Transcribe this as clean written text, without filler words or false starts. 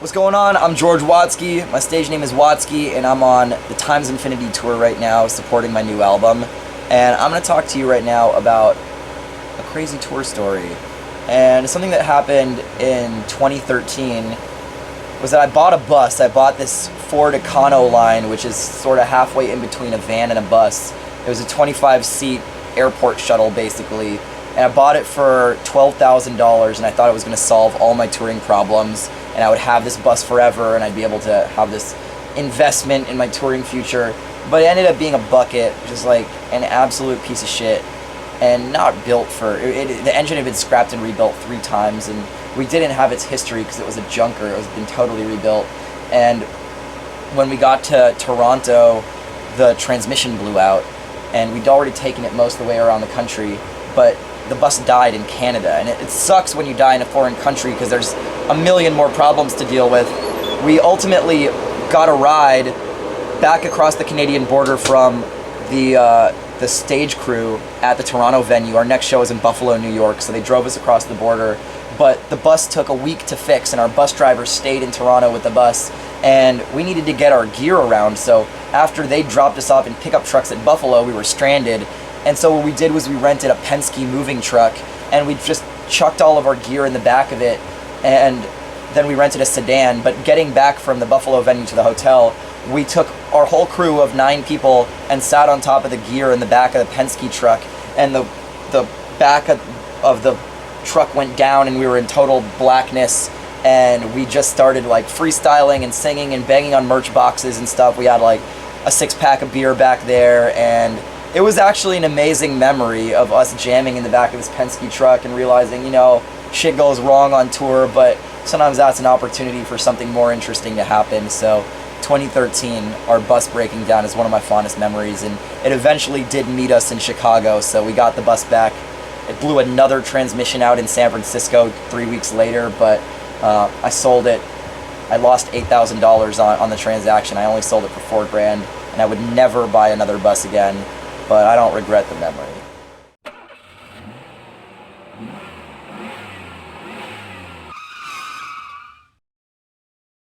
What's going on? I'm George Watsky. My stage name is Watsky, and I'm on the Times Infinity tour right now supporting my new album. And I'm going to talk to you right now about a crazy tour story. And something that happened in 2013 was that I bought a bus. I bought this Ford Econoline, which is sort of halfway in between a van and a bus. It was a 25-seat airport shuttle, basically. And I bought it for $12,000, and I thought it was going to solve all my touring problems, and I would have this bus forever, and I'd be able to have this investment in my touring future. But it ended up being a bucket, which is like an absolute piece of shit, and not built for... the engine had been scrapped and rebuilt 3 times, and we didn't have its history because it was a junker. It was been totally rebuilt. And when we got to Toronto, the transmission blew out, and we'd already taken it most of the way around the country, but the bus died in Canada, and it sucks when you die in a foreign country because there's a million more problems to deal with. We ultimately got a ride back across the Canadian border from the stage crew at the Toronto venue. Our next show is in Buffalo, New York, so they drove us across the border. But the bus took a week to fix, and our bus driver stayed in Toronto with the bus, and we needed to get our gear around. So after they dropped us off in pickup trucks at Buffalo, we were stranded. And so what we did was we rented a Penske moving truck, and we just chucked all of our gear in the back of it, and then we rented a sedan. But getting back from the Buffalo venue to the hotel, we took our whole crew of 9 people and sat on top of the gear in the back of the Penske truck, and the back of the truck went down, and we were in total blackness, and we just started like freestyling and singing and banging on merch boxes and stuff. We had like a 6-pack of beer back there, and it was actually an amazing memory of us jamming in the back of this Penske truck and realizing, you know, shit goes wrong on tour, but sometimes that's an opportunity for something more interesting to happen. So 2013, our bus breaking down is one of my fondest memories, and it eventually did meet us in Chicago, so we got the bus back. It blew another transmission out in San Francisco 3 weeks later, but I sold it. I lost $8,000 on the transaction. I only sold it for $4 grand, and I would never buy another bus again, but I don't regret the memory.